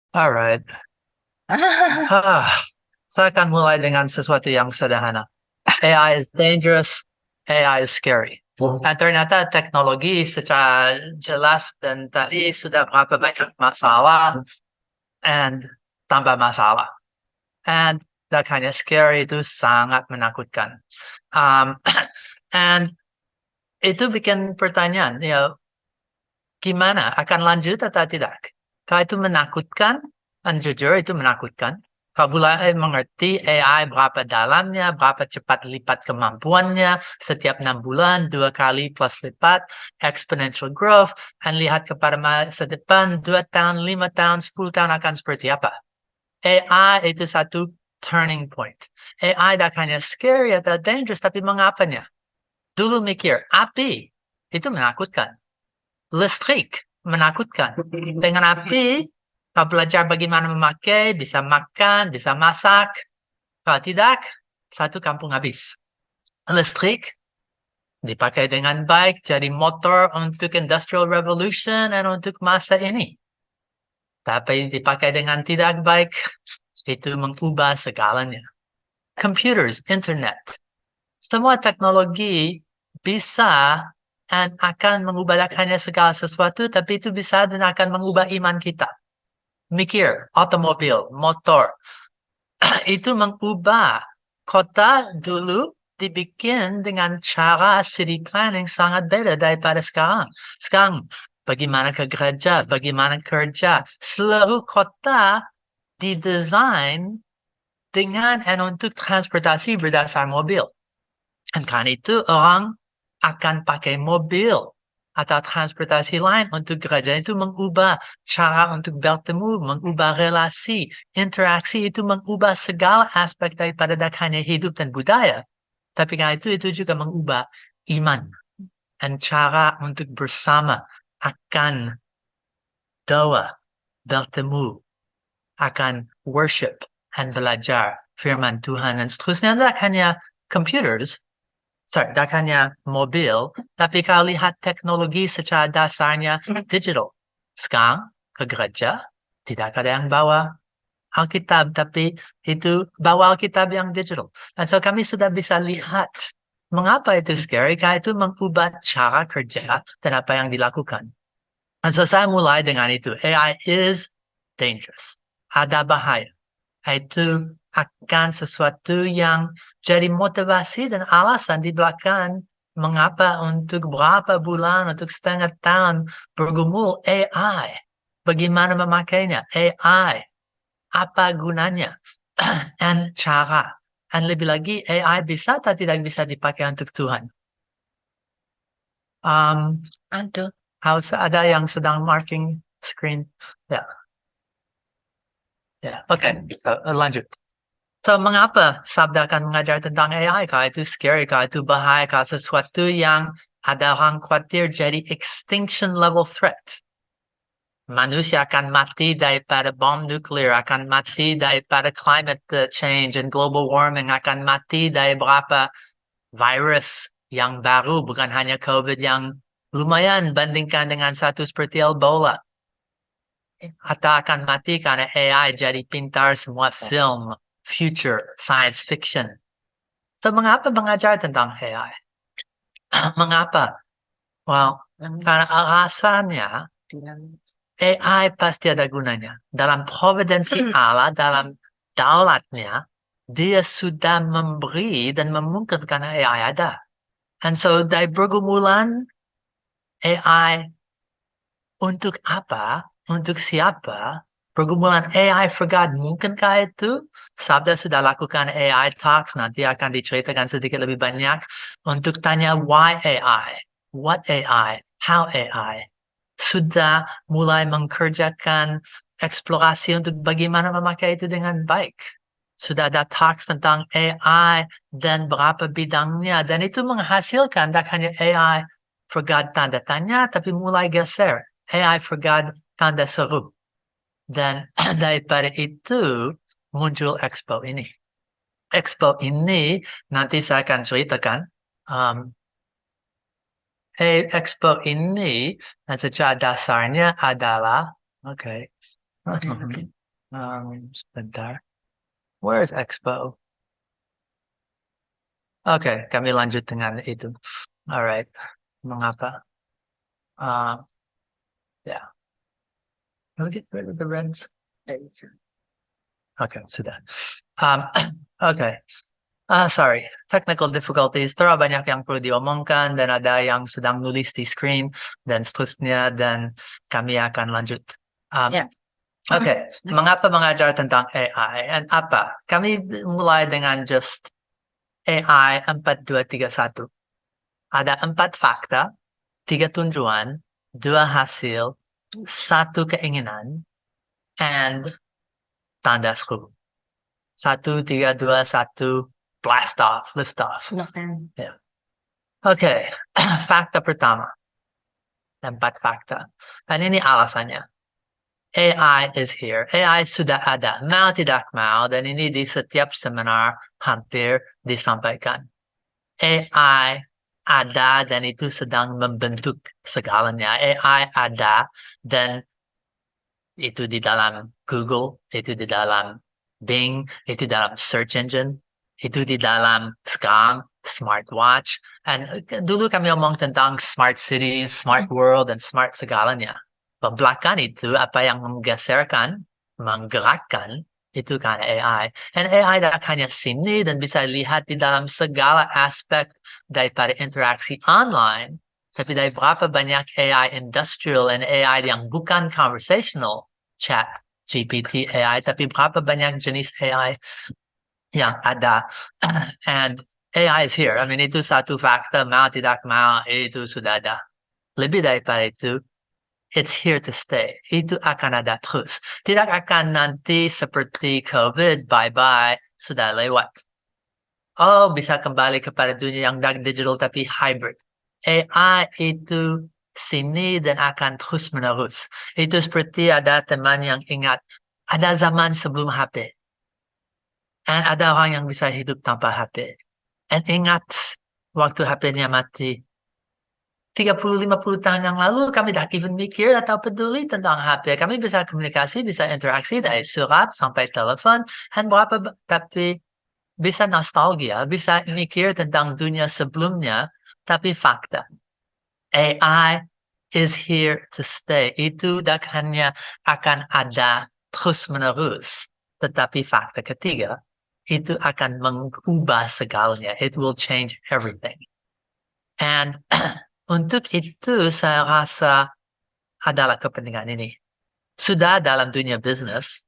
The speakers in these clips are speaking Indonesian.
Alright. Ah, saya akan mulai dengan sesuatu yang sederhana. AI is dangerous, AI is scary. Dan ternyata teknologi secara jelas dan tadi sudah berapa banyak masalah and tambah masalah. And hanya scary itu sangat menakutkan. Um, and itu bikin pertanyaan, gimana? Akan lanjut atau tidak? Kalau itu menakutkan, dan jujur itu menakutkan. Kalau mulai mengerti AI berapa dalamnya, berapa cepat lipat kemampuannya, setiap 6 bulan, 2 kali plus lipat, exponential growth, dan lihat kepada masa depan, 2 tahun, 5 tahun, 10 tahun akan seperti apa. AI itu satu turning point. AI tidak hanya scary atau dangerous, tapi mengapanya? Dulu mikir, api, itu menakutkan. Listrik, menakutkan. Dengan api, kau belajar bagaimana memakai, bisa makan, bisa masak. Kalau tidak, satu kampung habis. Listrik dipakai dengan baik, jadi motor untuk industrial revolution dan untuk masa ini. Tapi dipakai dengan tidak baik, itu mengubah segalanya. Computers, internet, semua teknologi bisa dan akan mengubah hanya segala sesuatu, tapi itu bisa dan akan mengubah iman kita. Mikir, otomobil, motor, itu mengubah kota dulu dibikin dengan cara city planning sangat beda daripada sekarang. Sekarang, bagaimana ke gereja, bagaimana kerja, seluruh kota didesain dengan dan untuk transportasi berdasar mobil. Dan karena itu orang akan pakai mobil atau transportasi lain untuk gereja. Itu mengubah cara untuk bertemu, mengubah relasi, interaksi, itu mengubah segala aspek daripada hanya hidup dan budaya. Tapi karena itu juga mengubah iman dan cara untuk bersama akan doa, bertemu, akan worship dan belajar firman Tuhan dan seterusnya. Tidak hanya computers, tidak hanya mobil, tapi kalau lihat teknologi secara dasarnya digital. Sekarang ke gereja tidak ada yang bawa Alkitab, tapi itu bawa Alkitab yang digital. Dan so kami sudah bisa lihat mengapa itu scary, karena itu mengubah cara kerja dan apa yang dilakukan. Dan so saya mulai dengan itu. AI is dangerous. Ada bahaya. Itu akan sesuatu yang jadi motivasi dan alasan di belakang mengapa untuk berapa bulan, untuk setengah tahun bergumul AI. Bagaimana memakainya? AI. Apa gunanya? Dan cara. Dan lebih lagi AI bisa atau tidak bisa dipakai untuk Tuhan. Ada. Harus ada yang sedang marking screen. Ya, ya. Oke. So, lanjut. So, mengapa sabda akan mengajar tentang AI? Kalau itu scary, kalau itu bahaya, kalau sesuatu yang ada orang khawatir jadi extinction level threat. Manusia akan mati daripada bom nuklir, akan mati daripada climate change and global warming, akan mati dari beberapa virus yang baru, bukan hanya COVID yang lumayan bandingkan dengan satu seperti Ebola. Atau akan mati karena AI jadi pintar semua film, future, science fiction. So, mengapa mengajar tentang AI? Mengapa? Well, karena alasannya AI pasti ada gunanya. Dalam providensi Allah, dalam daulatnya, dia sudah memberi dan memungkinkan AI ada. And so, dari bergumulan AI untuk apa? Untuk siapa? Pergumulan AI for God, mungkinkah itu? Sabda sudah lakukan AI Talks, nanti akan diceritakan sedikit lebih banyak. Untuk tanya why AI, what AI, how AI. Sudah mulai mengerjakan eksplorasi untuk bagaimana memakai itu dengan baik. Sudah ada talks tentang AI dan berapa bidangnya. Dan itu menghasilkan tak hanya AI for God tanda tanya, tapi mulai geser. AI for God tanda seru. Dan daripada itu muncul Expo ini. Expo ini nanti saya akan ceritakan. Expo ini secara dasarnya adalah, Sebentar. Where is Expo? Oke, kami lanjut dengan itu. Alright. Mengapa? Uh, yeah. Look at the reds. Oke, sudah. Oke. Sorry. Technical difficulties. Terlalu banyak yang perlu diomongkan dan ada yang sedang nulis di screen dan seterusnya dan kami akan lanjut. Ya. Oke, mengapa mengajar tentang AI? And apa? Kami mulai dengan just AI 4231. Ada 4 fakta, 3 tujuan, 2 hasil, 1 keinginan, and tanda seru. 1, 3, 2, 1, blast off, lift off. Yeah. Oke, fakta pertama. 4 fakta. Dan ini alasannya. AI is here. AI sudah ada, mau tidak mau, dan ini di setiap seminar hampir disampaikan. AI ada dan itu sedang membentuk segalanya. AI ada dan itu di dalam Google, itu di dalam Bing, itu dalam search engine, itu di dalam sekarang smartwatch. Dan dulu kami ngomong tentang smart cities, smart world, dan smart segalanya. Belakang itu apa yang menggeserkan, menggerakkan itu kan AI. Dan AI tidak hanya sini dan bisa lihat di dalam segala aspek daripada interaksi online, tapi dari berapa banyak AI industrial dan AI yang bukan conversational, chat, GPT, AI, tapi berapa banyak jenis AI yang ada. And AI is here. I mean, itu satu fakta, mau tidak mau, itu sudah ada. Lebih daripada itu, it's here to stay. Itu akan ada terus. Tidak akan nanti seperti COVID, bye-bye, sudah lewat. Oh, bisa kembali kepada dunia yang digital tapi hybrid. AI itu sini dan akan terus menerus. Itu seperti ada teman yang ingat, ada zaman sebelum HP. Dan ada orang yang bisa hidup tanpa HP. Dan ingat, waktu HP-nya mati, 30-50 tahun yang lalu kami tidak even mikir atau peduli tentang HP. Kami bisa komunikasi, bisa interaksi dari surat sampai telepon, dan tapi bisa nostalgia, bisa mikir tentang dunia sebelumnya, tapi fakta. AI is here to stay. Itu tak hanya akan ada terus-menerus, tetapi fakta ketiga, itu akan mengubah segalanya. It will change everything. And untuk itu saya rasa adalah kepentingan ini. Sudah dalam dunia bisnis,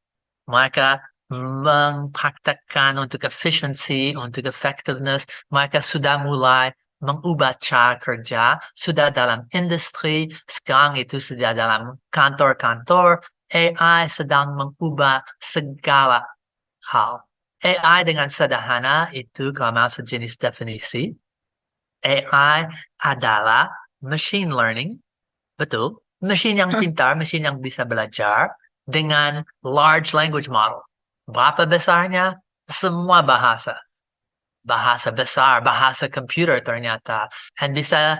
mereka mempraktekkan untuk efficiency, untuk effectiveness, mereka sudah mulai mengubah cara kerja, sudah dalam industri, sekarang itu sudah dalam kantor-kantor, AI sedang mengubah segala hal. AI dengan sederhana itu kalau sejenis definisi, AI adalah machine learning, betul, mesin yang pintar, mesin yang bisa belajar dengan large language model. Berapa besarnya? Semua bahasa. Bahasa besar, bahasa komputer ternyata. Dan bisa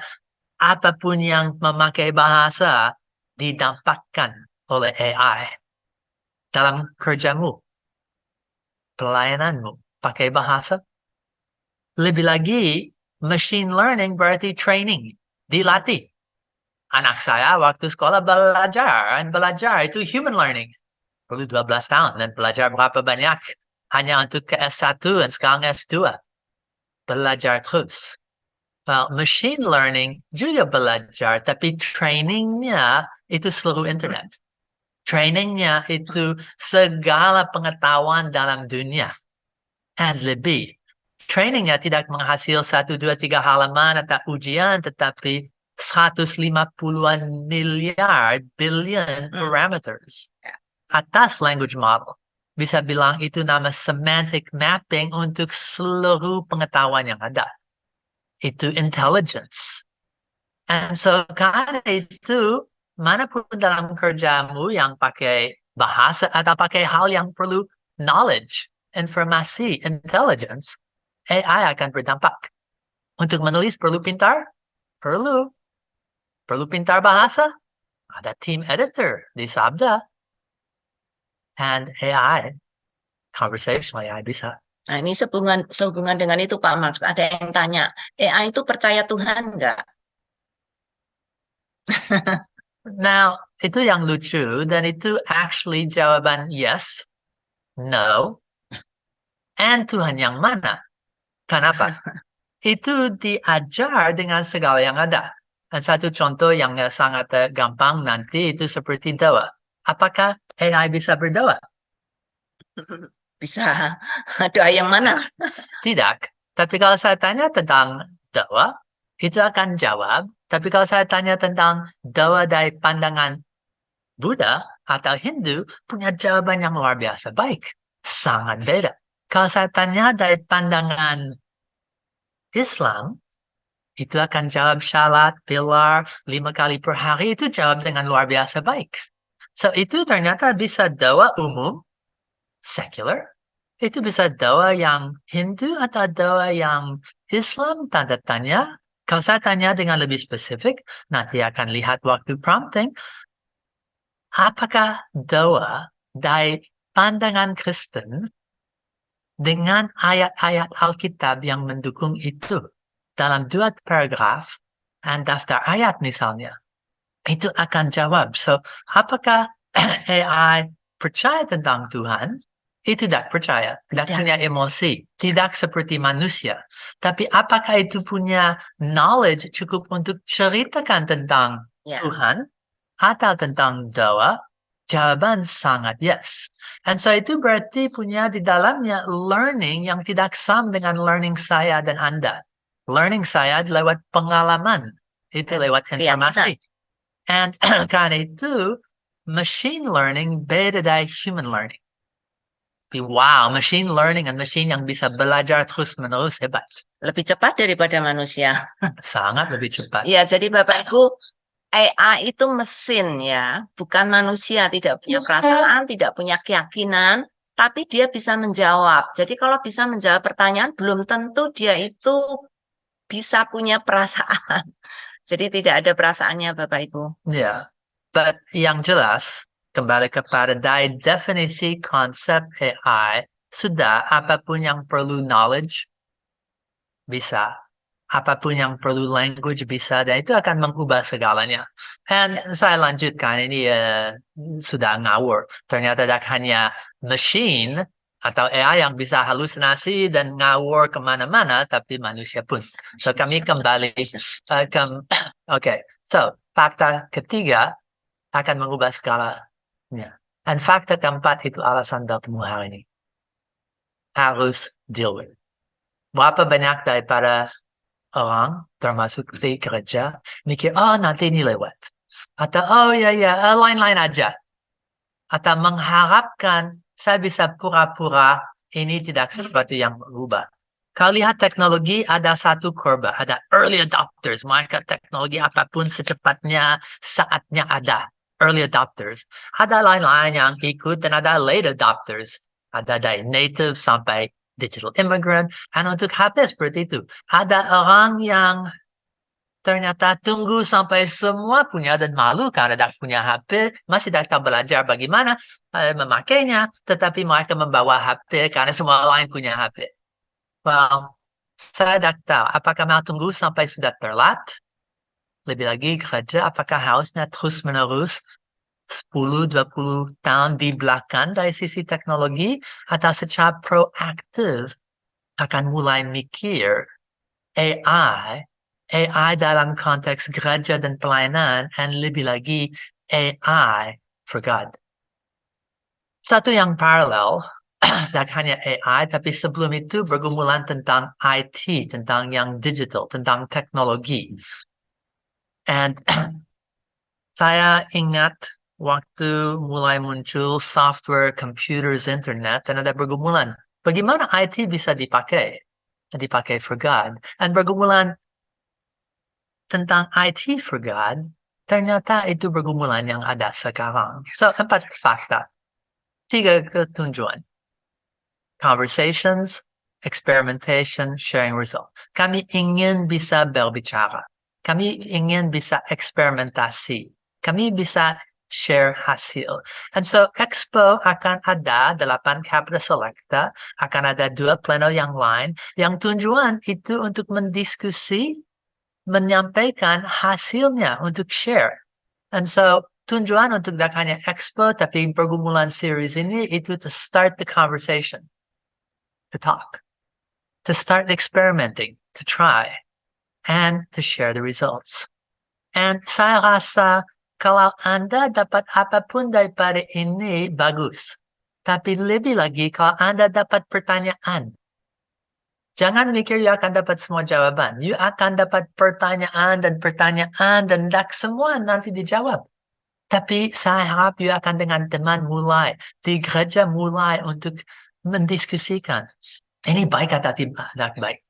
apapun yang memakai bahasa didampakkan oleh AI. Dalam kerjamu, pelayananmu, pakai bahasa. Lebih lagi, machine learning berarti training, dilatih. Anak saya waktu sekolah belajar itu human learning. Perlu 12 tahun dan belajar berapa banyak. Hanya untuk ke S1 dan sekarang S2. Belajar terus. Well, machine learning juga belajar, tapi trainingnya itu seluruh internet. Trainingnya itu segala pengetahuan dalam dunia. And lebih. Trainingnya tidak menghasil 1, 2, 3 halaman atau ujian, tetapi 150-an miliar billion parameters atas language model. Bisa bilang itu nama semantic mapping untuk seluruh pengetahuan yang ada. Itu intelligence. And so karena itu, manapun dalam kerjamu yang pakai bahasa atau pakai hal yang perlu knowledge, informasi, intelligence, AI akan berdampak. Untuk menulis perlu pintar? Perlu. Perlu pintar bahasa? Ada team editor di Sabda. and AI, conversational AI bisa. Nah, ini sehubungan dengan itu Pak Max. Ada yang tanya, AI itu percaya Tuhan nggak? Now, itu yang lucu, dan itu actually jawaban yes, no, and Tuhan yang mana? Kenapa? Itu diajar dengan segala yang ada. Dan satu contoh yang sangat gampang nanti itu seperti doa. Apakah AI bisa berdoa? Bisa. Doa yang mana? Tidak. Tapi kalau saya tanya tentang doa, itu akan jawab. Tapi kalau saya tanya tentang doa dari pandangan Buddha atau Hindu, punya jawaban yang luar biasa baik. Sangat beda. Kalau saya tanya dari pandangan Islam, itu akan jawab syalat, pilar, 5 kali per hari, itu jawab dengan luar biasa baik. So, itu ternyata bisa doa umum, secular. Itu bisa doa yang Hindu atau doa yang Islam, tanda tanya. Kalau saya tanya dengan lebih spesifik, nanti akan lihat waktu prompting. Apakah doa dari pandangan Kristen dengan ayat-ayat Alkitab yang mendukung itu? Dalam 2 paragraf dan daftar ayat misalnya, itu akan jawab. So, apakah AI percaya tentang Tuhan? Itu tidak percaya, tidak punya emosi, tidak seperti manusia. Tapi apakah itu punya knowledge cukup untuk ceritakan tentang Tuhan atau tentang doa? Jawaban sangat yes. And so itu berarti punya di dalamnya learning yang tidak sama dengan learning saya dan Anda. Learning saya lewat pengalaman, itu lewat informasi. And karena itu, machine learning beda dari human learning. Wow, machine learning dan machine yang bisa belajar terus-menerus hebat. Lebih cepat daripada manusia. Sangat lebih cepat. Ya, jadi Bapak Ibu, AI itu mesin ya, bukan manusia, tidak punya perasaan, tidak punya keyakinan, tapi dia bisa menjawab. Jadi kalau bisa menjawab pertanyaan, belum tentu dia itu bisa punya perasaan. Jadi tidak ada perasaannya Bapak Ibu. Ya, but yang jelas, kembali kepada dari definisi konsep AI, sudah apapun yang perlu knowledge, bisa. Apapun yang perlu language bisa, dan itu akan mengubah segalanya. Dan saya lanjutkan, ini sudah ngawur. Ternyata tidak hanya machine atau AI yang bisa halusinasi dan ngawur kemana-mana, tapi manusia pun. So, kami kembali Oke. So, fakta ketiga akan mengubah segalanya. Dan fakta keempat itu alasan bertemu hari ini. Harus deal with. Berapa banyak daripada orang, termasuk di gereja, mikir, oh nanti ini lewat. Atau, oh ya, lain-lain aja. Atau mengharapkan saya bisa pura-pura ini tidak sesuatu yang berubah. Kalau lihat teknologi, ada satu kurva, ada early adopters. Mereka teknologi apapun secepatnya, saatnya ada. Early adopters. Ada lain-lain yang ikut dan ada late adopters. Ada dari native sampai digital immigrant. Dan untuk HP seperti itu. Ada orang yang ternyata tunggu sampai semua punya dan malu karena tidak punya HP, masih tidak belajar bagaimana memakainya, tetapi mereka membawa HP karena semua lain punya HP. Well, saya tidak tahu apakah mau tunggu sampai sudah terlambat. Lebih lagi gereja, apakah harusnya terus-menerus 10-20 tahun di belakang dari sisi teknologi atau secara proaktif akan mulai mikir AI dalam konteks gereja dan pelayanan, dan lebih lagi AI for God. Satu yang paralel, tidak hanya AI, tapi sebelum itu bergumulan tentang IT, tentang yang digital, tentang teknologi. And saya ingat waktu mulai muncul software, computers, internet, dan ada bergumulan. Bagaimana IT bisa dipakai? Dipakai for God. Dan bergumulan tentang IT for God, ternyata itu bergumulan yang ada sekarang. So, 4 fakta. 3 ketunjuan. Conversations, experimentation, sharing result. Kami ingin bisa berbicara. Kami ingin bisa eksperimentasi. Kami bisa share hasil. And so Expo akan ada 8 Capita Selecta, akan ada 2 pleno yang lain, yang tujuan itu untuk mendiskusi, menyampaikan hasilnya untuk share. And so tujuan untuk dakanya Expo, tapi pergumulan series ini itu to start the conversation, to talk, to start experimenting, to try, and to share the results. And saya rasa kalau Anda dapat apapun daripada ini bagus. Tapi lebih lagi kalau Anda dapat pertanyaan. Jangan mikir you akan dapat semua jawaban. You akan dapat pertanyaan dan tak semua nanti dijawab. Tapi saya harap you akan dengan teman mulai, di gereja mulai untuk mendiskusikan. Ini baik atau tidak baik?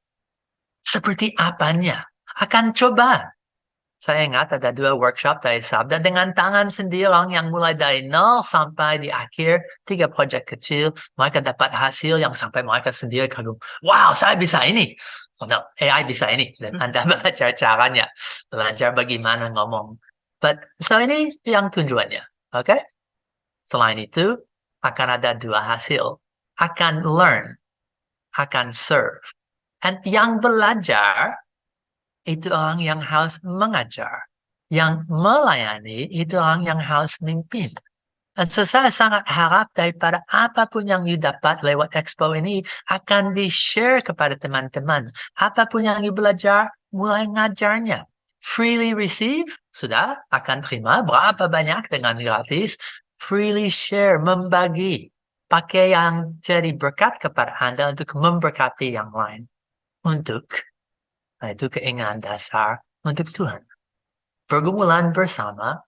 Seperti apanya? Akan coba. Saya ingat ada 2 workshop dari Sabda dengan tangan sendiri orang yang mulai dari 0 sampai di akhir 3 project kecil. Mereka dapat hasil yang sampai mereka sendiri kagum. Wow, saya bisa ini. Oh no, AI bisa ini. Dan Anda belajar caranya. Belajar bagaimana ngomong. So ini yang tujuannya. Okay? Selain itu, akan ada 2 hasil. Akan learn. Akan serve. And yang belajar itu orang yang harus mengajar. Yang melayani itu orang yang harus memimpin. Dan so saya sangat harap daripada apapun yang you dapat lewat Expo ini akan di-share kepada teman-teman. Apapun yang you belajar, mulai ngajarnya. Freely receive, sudah akan terima berapa banyak dengan gratis. Freely share, membagi. Pakai yang jadi berkat kepada Anda untuk memberkati yang lain. Itu keinginan dasar untuk Tuhan. Pergumulan bersama,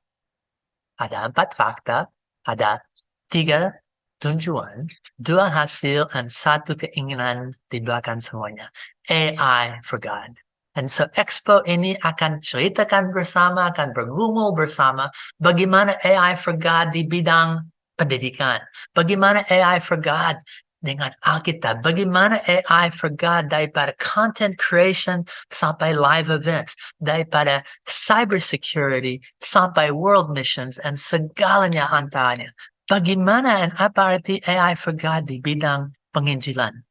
ada 4 fakta, ada 3 tujuan, 2 hasil, dan 1 keinginan di belakang semuanya. AI for God. And so Expo ini akan ceritakan bersama, akan bergumul bersama, bagaimana AI for God di bidang pendidikan. Bagaimana AI for God dengan Alkitab, bagaimana AI for God daripada content creation sampai live events, daripada cyber security sampai world missions, and segalanya antaranya. Bagaimana dan apa arti AI for God di bidang penginjilan?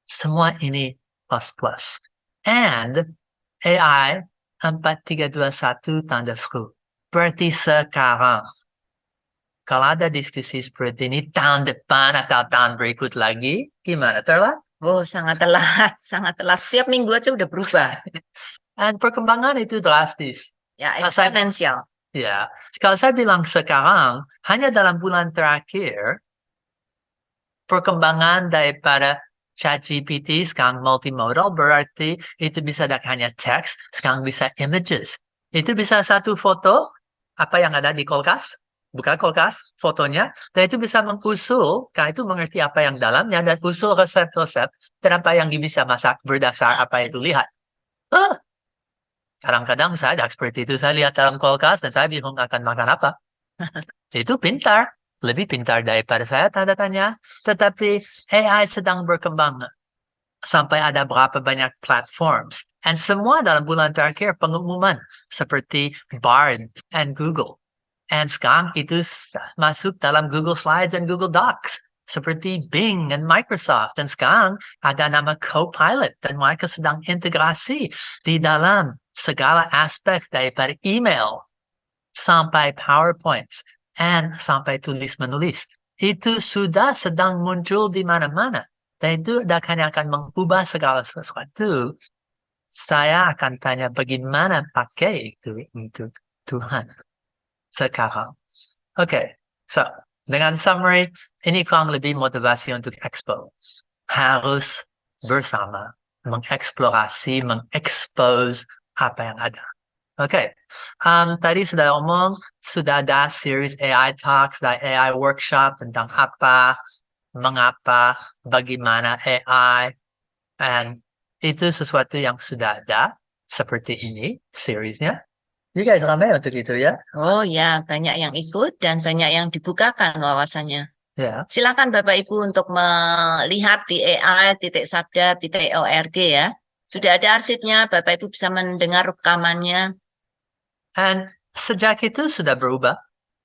Semua ini plus. And AI 4321 tanda seru. Berarti sekarang. Kalau ada diskusi seperti ini tahun depan atau tahun berikut lagi, gimana? Telat? Oh, sangat telat, sangat telat. Setiap minggu aja udah berubah. Dan perkembangan itu drastis. Ya, Kalau saya- eksponensial. Ya, kalau saya bilang sekarang, hanya dalam bulan terakhir, perkembangan daripada ChatGPT sekarang multimodal, berarti itu bisa tak hanya teks, sekarang bisa images. Itu bisa satu foto, apa yang ada di kulkas, buka kulkas, fotonya, dan itu bisa mengusul, karena itu mengerti apa yang dalamnya, dan usul resep-resep, dan apa yang bisa masak berdasar apa yang dilihat. Kadang-kadang saya ada seperti itu, saya lihat dalam kulkas, dan saya bingung akan makan apa. Itu pintar, lebih pintar daripada saya tanda tanya, tetapi AI sedang berkembang sampai ada berapa banyak platforms. And semua dalam bulan terakhir pengumuman seperti Bard and Google. And sekarang itu masuk dalam Google Slides dan Google Docs. Seperti Bing dan Microsoft. Dan sekarang ada nama Copilot. Dan mereka sedang integrasi di dalam segala aspek daripada email sampai PowerPoints and sampai tulis-menulis. Itu sudah sedang muncul di mana-mana. Dan itu akan mengubah segala sesuatu. Saya akan tanya bagaimana pakai itu untuk Tuhan sekarang. Okay, so dengan summary, ini kurang lebih motivasi untuk Expo. Harus bersama mengeksplorasi, mengekspos apa yang ada. Okay, tadi sudah omong, sudah ada series AI Talks, AI Workshop tentang apa, mengapa, bagaimana AI, and itu sesuatu yang sudah ada, seperti ini, seriesnya. You guys ramai untuk itu ya? Oh ya, banyak yang ikut dan banyak yang dibukakan wawasannya. Ya. Silakan Bapak Ibu untuk melihat di AI.sabda.org ya. Sudah ada arsipnya, Bapak Ibu bisa mendengar rekamannya. And sejak itu sudah berubah.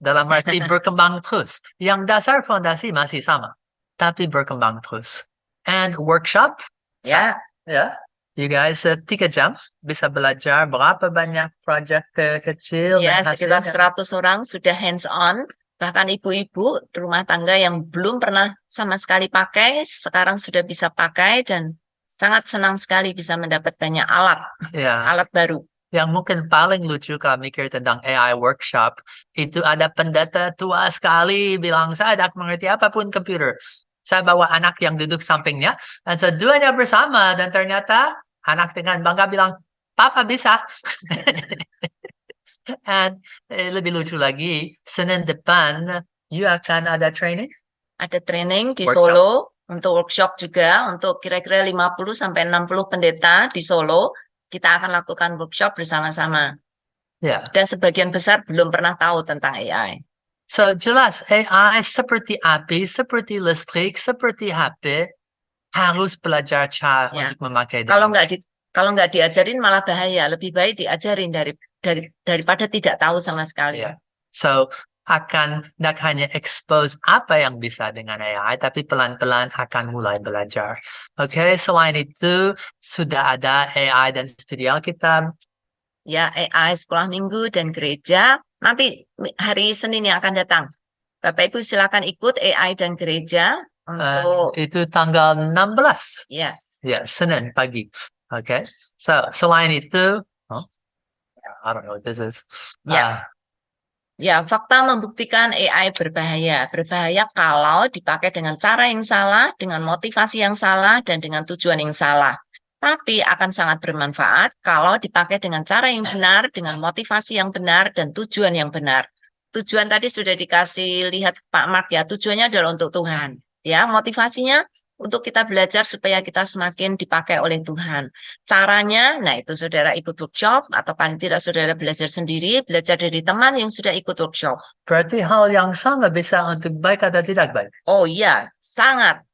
dalam arti berkembang terus. Yang dasar fondasi masih sama, tapi berkembang terus. And workshop, Ya, ya, you guys 3 jam bisa belajar berapa banyak proyek kecil ya dan sekitar hasilnya. 100 orang sudah hands on. Bahkan ibu-ibu rumah tangga yang belum pernah sama sekali pakai, sekarang sudah bisa pakai dan sangat senang sekali bisa mendapat banyak alat Ya, baru. yang mungkin paling lucu kalau mikir tentang AI workshop, itu ada pendeta tua sekali bilang, saya tidak mengerti apapun komputer. Saya bawa anak yang duduk sampingnya, dan seduanya bersama, dan ternyata anak dengan bangga bilang, Papa bisa. Dan lebih lucu lagi, Senin depan, you akan ada training? Ada training di Workshop. Solo untuk workshop juga untuk kira-kira 50 sampai 60 pendeta di Solo. Kita akan lakukan workshop bersama-sama. Ya. Dan sebagian besar belum pernah tahu tentang AI. So, jelas AI seperti api, seperti listrik, seperti HP, harus belajar cara Ya. untuk memakai Kalau dengan nggak diajarin malah bahaya. Lebih baik diajarin daripada tidak tahu sama sekali. Yeah. So, tidak hanya expose apa yang bisa dengan AI, tapi pelan-pelan akan mulai belajar. Oke, selain itu, sudah ada AI dan studi Alkitab. Ya, AI sekolah minggu dan gereja. Nanti hari Senin yang akan datang. Bapak Ibu silakan ikut AI dan gereja untuk Itu tanggal 16. ya. Ya, Senin pagi. Oke. So, selain itu, I don't know what this is. Ya. Ya, fakta membuktikan AI berbahaya. Berbahaya kalau dipakai dengan cara yang salah, dengan motivasi yang salah, dan dengan tujuan yang salah. Tapi akan sangat bermanfaat kalau dipakai dengan cara yang benar, dengan motivasi yang benar, dan tujuan yang benar. Tujuan tadi sudah dikasih lihat Pak Mark ya, tujuannya adalah untuk Tuhan. Ya, motivasinya untuk kita belajar supaya kita semakin dipakai oleh Tuhan. Caranya, nah itu saudara ikut workshop atau paling tidak saudara belajar sendiri, belajar dari teman yang sudah ikut workshop. Berarti hal yang sama bisa untuk baik atau tidak baik? Oh iya, sangat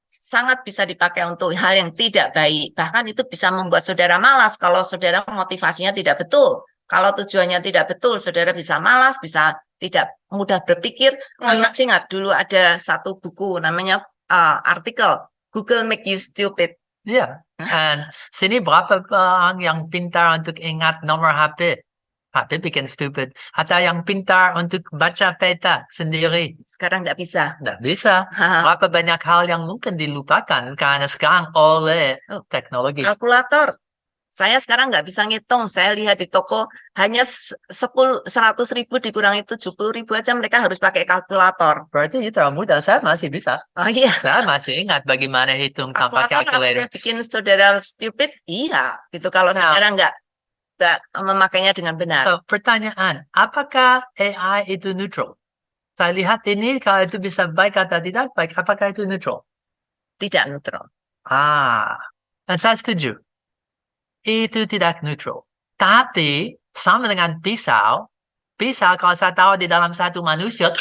bisa dipakai untuk hal yang tidak baik. Bahkan itu bisa membuat saudara malas kalau saudara motivasinya tidak betul. Kalau tujuannya tidak betul, saudara bisa malas, bisa tidak mudah berpikir. Masih ingat dulu ada satu buku namanya artikel Google Make You Stupid. Iya. Dan sini berapa orang yang pintar untuk ingat nomor HP? HP bikin stupid. Atau yang pintar untuk baca peta sendiri? Sekarang nggak bisa. Nggak bisa. Berapa banyak hal yang mungkin dilupakan karena sekarang oleh teknologi. Kalkulator. Saya sekarang nggak bisa ngitung. Saya lihat di toko hanya 100.000 dikurangi 70.000 aja mereka harus pakai kalkulator. Berarti itu terlalu mudah. Saya masih bisa. Oh iya. Saya masih ingat bagaimana hitung tanpa Kalkulator calculator. bikin saudara stupid? Iya. Gitu kalau saudara nggak memakainya dengan benar. So, pertanyaan, apakah AI itu neutral? Saya lihat ini kalau itu bisa baik atau tidak baik, apakah itu neutral? Tidak neutral. Dan saya setuju. Itu tidak neutral. Tapi, sama dengan pisau kalau saya tahu di dalam satu manusia,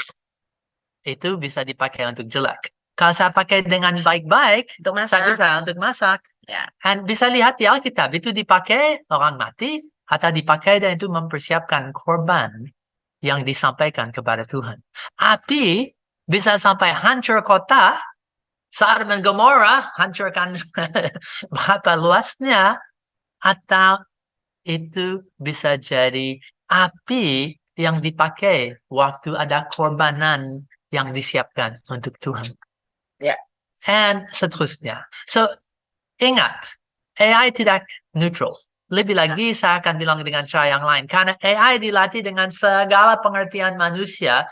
itu bisa dipakai untuk jelek. Kalau saya pakai dengan baik-baik, saya bisa untuk masak. Ya. Dan bisa lihat di Alkitab, itu dipakai orang mati, atau dipakai dan itu mempersiapkan korban yang disampaikan kepada Tuhan. Api bisa sampai hancur kota, Sodom dan Gomora, hancurkan berapa luasnya, atau itu bisa jadi api yang dipakai waktu ada korbanan yang disiapkan untuk Tuhan. Ya. Dan seterusnya. So, ingat, AI tidak neutral. Lebih lagi saya akan bilang dengan cara yang lain. Karena AI dilatih dengan segala pengertian manusia,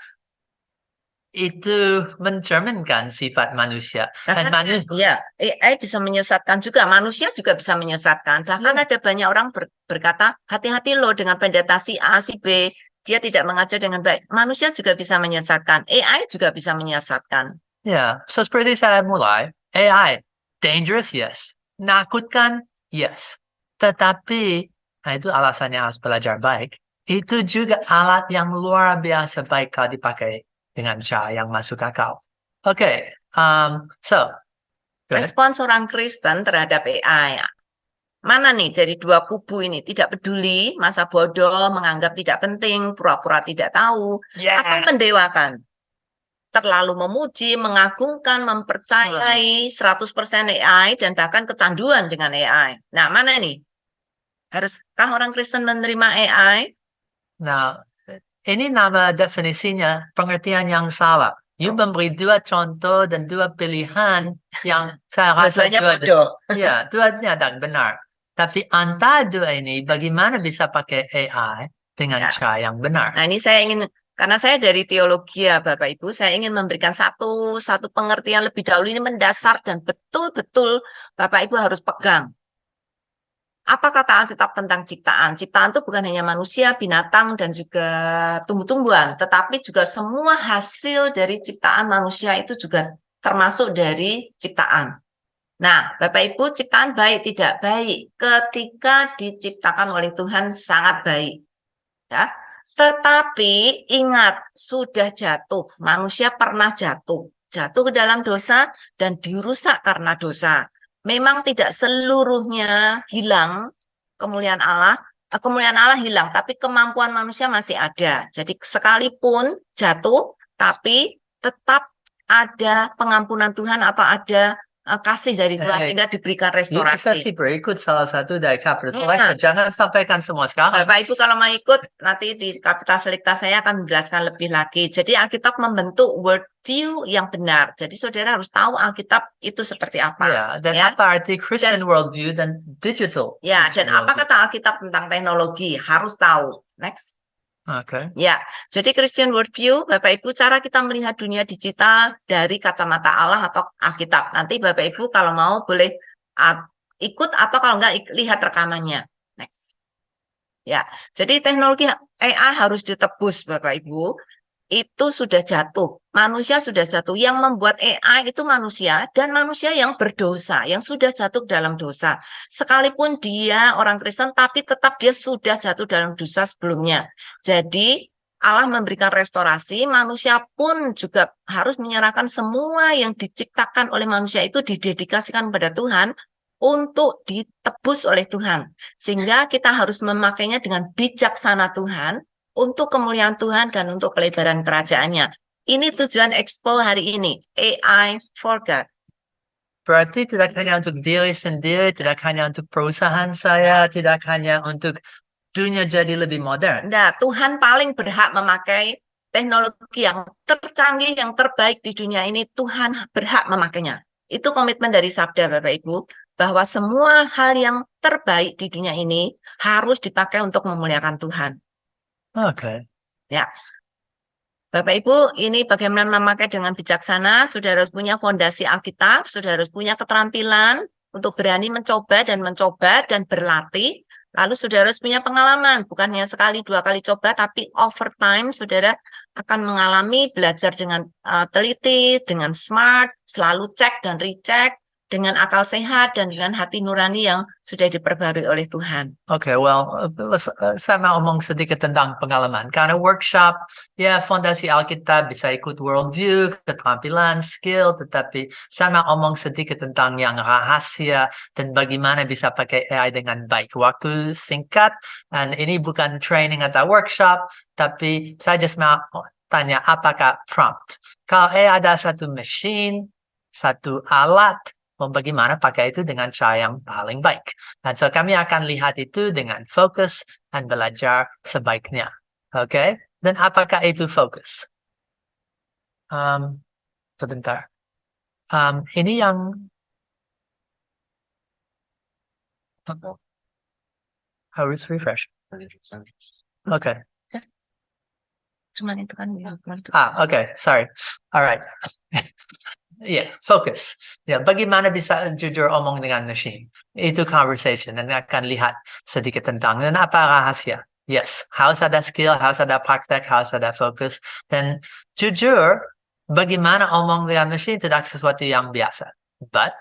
itu mencerminkan sifat manusia. Dan ya, AI bisa menyesatkan juga. Manusia juga bisa menyesatkan. Bahkan ada banyak orang berkata, hati-hati loh dengan pendeta si A, si B. Dia tidak mengajar dengan baik. Manusia juga bisa menyesatkan. AI juga bisa menyesatkan. Ya, so seperti saya mulai, AI, dangerous, yes. Nakutkan, yes. Tetapi, itu alasannya harus belajar baik. Itu juga alat yang luar biasa baik kalau dipakai dengan cara yang masuk akal. Oke, so. Respons orang Kristen terhadap AI. Mana nih dari dua kubu ini? Tidak peduli, masa bodoh, menganggap tidak penting, pura-pura tidak tahu, atau mendewakan? Terlalu memuji, mengagungkan, mempercayai 100% AI, dan bahkan kecanduan dengan AI. Nah, mana nih? Haruskah orang Kristen menerima AI? Nah, ini nama definisinya pengertian yang salah. You memberi dua contoh dan dua pilihan yang saya rasa Rasanya bodoh. ya, dua-duanya dan benar. Tapi antara dua ini, bagaimana bisa pakai AI dengan Ya. cara yang benar? Nah, ini saya ingin, karena saya dari teologi ya Bapak Ibu, saya ingin memberikan satu pengertian lebih dahulu, ini mendasar dan betul-betul Bapak Ibu harus pegang. Apa kata Alkitab tentang ciptaan? Ciptaan itu bukan hanya manusia, binatang, dan juga tumbuh-tumbuhan, tetapi juga semua hasil dari ciptaan manusia itu juga termasuk dari ciptaan. Nah, Bapak Ibu, ciptaan baik tidak baik ketika diciptakan oleh Tuhan sangat baik. Ya. Tetapi ingat, sudah jatuh. Manusia pernah jatuh. Jatuh ke dalam dosa dan dirusak karena dosa. Memang tidak seluruhnya hilang kemuliaan Allah. Kemuliaan Allah hilang, tapi kemampuan manusia masih ada. Jadi sekalipun jatuh, tapi tetap ada pengampunan Tuhan atau ada kasih dari Tuhan sehingga diberikan Yuk kita restorasi. sih berikut salah satu dari Capital Iya. Lecture. Jangan sampaikan semua sekarang. Bapak Ibu kalau mau ikut nanti di Kapital Selikta saya akan menjelaskan lebih lagi. Jadi Alkitab membentuk worldview yang benar. Jadi saudara harus tahu Alkitab itu seperti apa. Ya, dan Ya. apa arti Christian worldview dan digital? Ya, dan Christian apa worldview? kata Alkitab tentang teknologi? Harus tahu. Next. Oke. Ya, jadi Christian worldview, Bapak Ibu, cara kita melihat dunia digital dari kacamata Allah atau Alkitab. Nanti Bapak Ibu kalau mau boleh ikut atau kalau enggak lihat rekamannya. Next. Ya, jadi teknologi AI harus ditebus, Bapak Ibu. Itu sudah jatuh. Manusia sudah jatuh. Yang membuat AI itu manusia dan manusia yang berdosa, yang sudah jatuh dalam dosa. Sekalipun dia orang Kristen, tapi tetap dia sudah jatuh dalam dosa sebelumnya. Jadi Allah memberikan restorasi, manusia pun juga harus menyerahkan semua yang diciptakan oleh manusia itu didedikasikan kepada Tuhan untuk ditebus oleh Tuhan. Sehingga kita harus memakainya dengan bijaksana Tuhan, untuk kemuliaan Tuhan dan untuk pelebaran kerajaannya. Ini tujuan Expo hari ini, AI for God. Berarti tidak hanya untuk diri sendiri, tidak hanya untuk perusahaan saya, tidak hanya untuk dunia jadi lebih modern. Nah, Tuhan paling berhak memakai teknologi yang tercanggih, yang terbaik di dunia ini, Tuhan berhak memakainya. Itu komitmen dari Sabda Bapak Ibu, bahwa semua hal yang terbaik di dunia ini harus dipakai untuk memuliakan Tuhan. Oke. Ya. Bapak Ibu, ini bagaimana memakai dengan bijaksana, sudah harus punya fondasi Alkitab, sudah harus punya keterampilan untuk berani mencoba dan berlatih. Lalu sudah harus punya pengalaman, bukan hanya sekali, dua kali coba, tapi over time saudara akan mengalami belajar dengan teliti, dengan smart, selalu cek dan recheck, dengan akal sehat dan dengan hati nurani yang sudah diperbarui oleh Tuhan. Oke, saya mau ngomong sedikit tentang pengalaman. Karena workshop, ya fondasi Alkitab bisa ikut worldview, keterampilan, skill, tetapi saya mau ngomong sedikit tentang yang rahasia dan bagaimana bisa pakai AI dengan baik. Waktu singkat, dan ini bukan training atau workshop, tapi saya just mau tanya apakah prompt. Kalau AI ada satu mesin, satu alat, bagaimana pakai itu dengan cara yang paling baik. Dan so kami akan lihat itu dengan fokus dan belajar sebaiknya. Oke? Dan apakah itu fokus? Sebentar. Ini yang harus refresh. Oke. Cuman itu kan. Okay. Sorry. Alright. Fokus. Bagaimana bisa jujur omong dengan machine? Itu conversation dan akan lihat sedikit tentang dan apa rahasia. Yes, harus ada skill, harus ada praktek, harus ada fokus. Dan jujur, bagaimana omong dengan machine tidak sesuatu yang biasa. But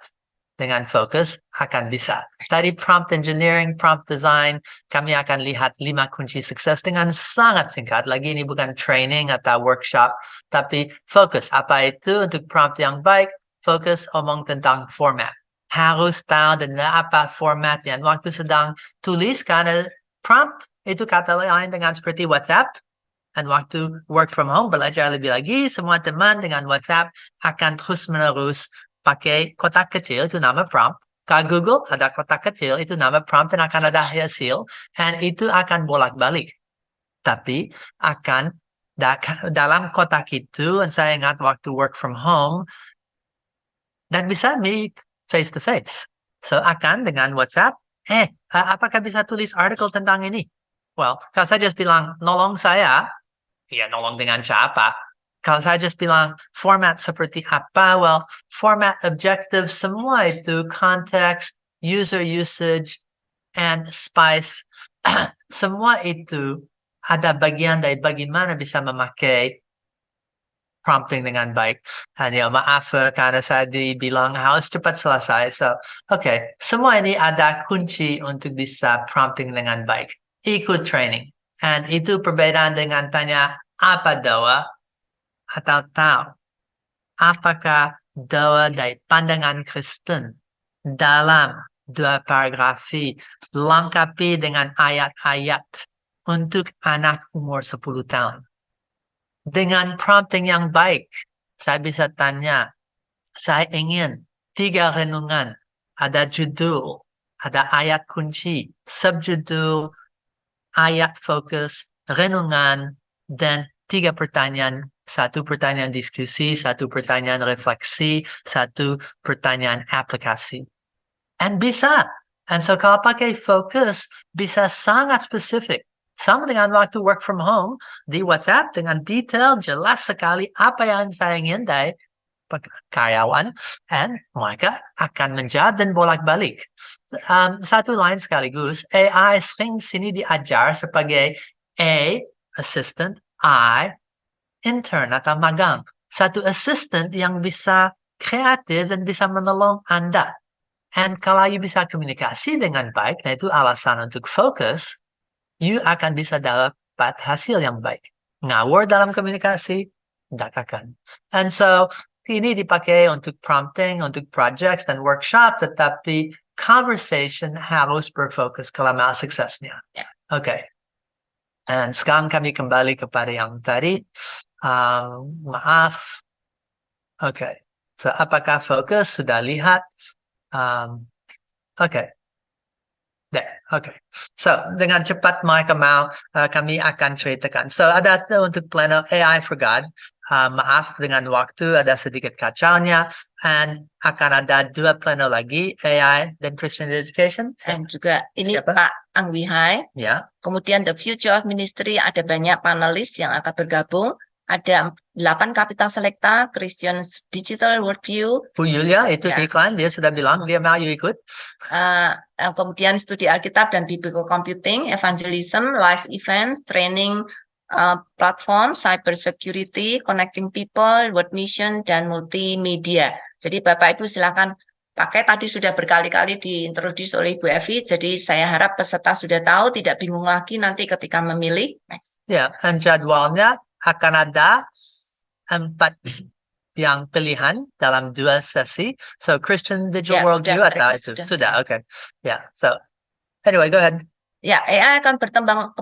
dengan fokus akan bisa. Tadi prompt engineering, prompt design, kami akan lihat 5 kunci sukses dengan sangat singkat. Lagi ini bukan training atau workshop, tapi fokus. Apa itu untuk prompt yang baik? Fokus omong tentang format. harus tahu dan apa formatnya. Waktu sedang tulis, karena prompt itu kata lain dengan seperti WhatsApp. Dan waktu work from home, belajar lebih lagi, semua teman dengan WhatsApp akan terus-menerus pakai kotak kecil, itu nama prompt. Kalau Google ada kotak kecil, itu nama prompt dan akan ada hasil, dan itu akan bolak-balik. Tapi akan dalam kotak itu, dan saya ingat waktu work from home, dan bisa meet face to face. So akan dengan WhatsApp, apakah bisa tulis artikel tentang ini? Well, kalau saya just bilang, nolong saya, ya nolong dengan siapa? Kalau saya just bilang format seperti apa, well, format objektif semua itu konteks, user usage, and spice, semua itu ada bagian dari bagaimana bisa memakai prompting dengan baik. Hanya maaf karena saya dibilang harus cepat selesai. So, okay, semua ini ada kunci untuk bisa prompting dengan baik. Ikut training. And itu perbedaan dengan tanya apa doa atau tahu. Apakah doa dari pandangan Kristen dalam 2 paragrafi lengkapi dengan ayat-ayat untuk anak umur 10 tahun. Dengan prompting yang baik, saya bisa tanya, saya ingin 3 renungan, ada judul, ada ayat kunci, subjudul, ayat fokus, renungan, dan 3 pertanyaan. 1 pertanyaan diskusi, 1 pertanyaan refleksi, 1 pertanyaan aplikasi. And bisa. And so kalau pakai fokus, bisa sangat spesifik. Sama dengan waktu work from home, di WhatsApp dengan detail jelas sekali apa yang saya ingin dari karyawan, and mereka akan menjawab dan bolak-balik. Satu lain sekaligus, AI sering sini diajar sebagai A, assistant, I, intern atau magang. Satu assistant yang bisa kreatif dan bisa menolong Anda. And kalau you bisa komunikasi dengan baik, nah itu alasan untuk fokus, you akan bisa dapat hasil yang baik. Ngawur dalam komunikasi, tidak akan. And so, ini dipakai untuk prompting, untuk projects dan workshop, tetapi conversation harus berfokus kalau mau suksesnya. Yeah. Okay. And sekarang kami kembali kepada yang tadi. Maaf. Okay. So, apakah fokus? Sudah lihat. Okay. Okay. So, dengan cepat mereka mau, kami akan ceritakan. So, ada untuk plano AI for God. Maaf dengan waktu ada sedikit kacaunya. And akan ada 2 plano lagi, AI dan Christian Education. Dan juga ini Siapa? Pak Ang Wihai. Ya. Kemudian The Future of Ministry, ada banyak panelis yang akan bergabung. Ada 8 Kapital Selekta, Christian Digital Worldview. Bu Yulia, itu Ya. iklan, dia sudah bilang dia mau you ikut. Kemudian studi Alkitab dan Biblical Computing, Evangelism, Live Events, Training Platform, Cyber Security, Connecting People, World Mission, dan Multimedia. Jadi Bapak Ibu silakan pakai, tadi sudah berkali-kali diintroduce oleh Ibu Evi, jadi saya harap peserta sudah tahu, tidak bingung lagi nanti ketika memilih. Next. Ya, dan jadwalnya akan ada 4 yang pilihan dalam 2 sesi. So, Christian Digital Ya, Worldview atau mereka itu? sudah. Sudah, okay. Yeah, so, anyway, go ahead. Ya, AI akan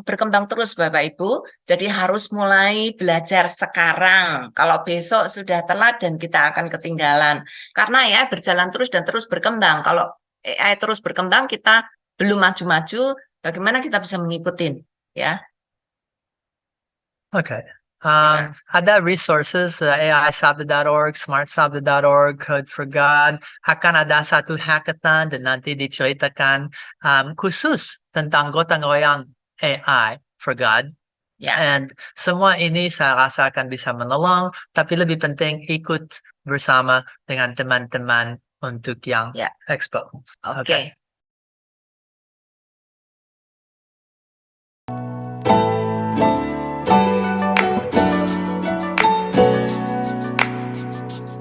berkembang terus Bapak Ibu, jadi harus mulai belajar sekarang. Kalau besok sudah telat dan kita akan ketinggalan. Karena ya berjalan terus dan terus berkembang. Kalau AI terus berkembang, kita belum maju-maju, bagaimana kita bisa mengikuti? Ya. Okay. Ada resources, AISabda.org, SmartSabda.org, Code for God. Akan ada satu hackathon dan nanti diceritakan khusus tentang gotong royong AI for God. Ya. And semua ini saya rasa akan bisa menolong, tapi lebih penting ikut bersama dengan teman-teman untuk yang Ya. expo. Oke.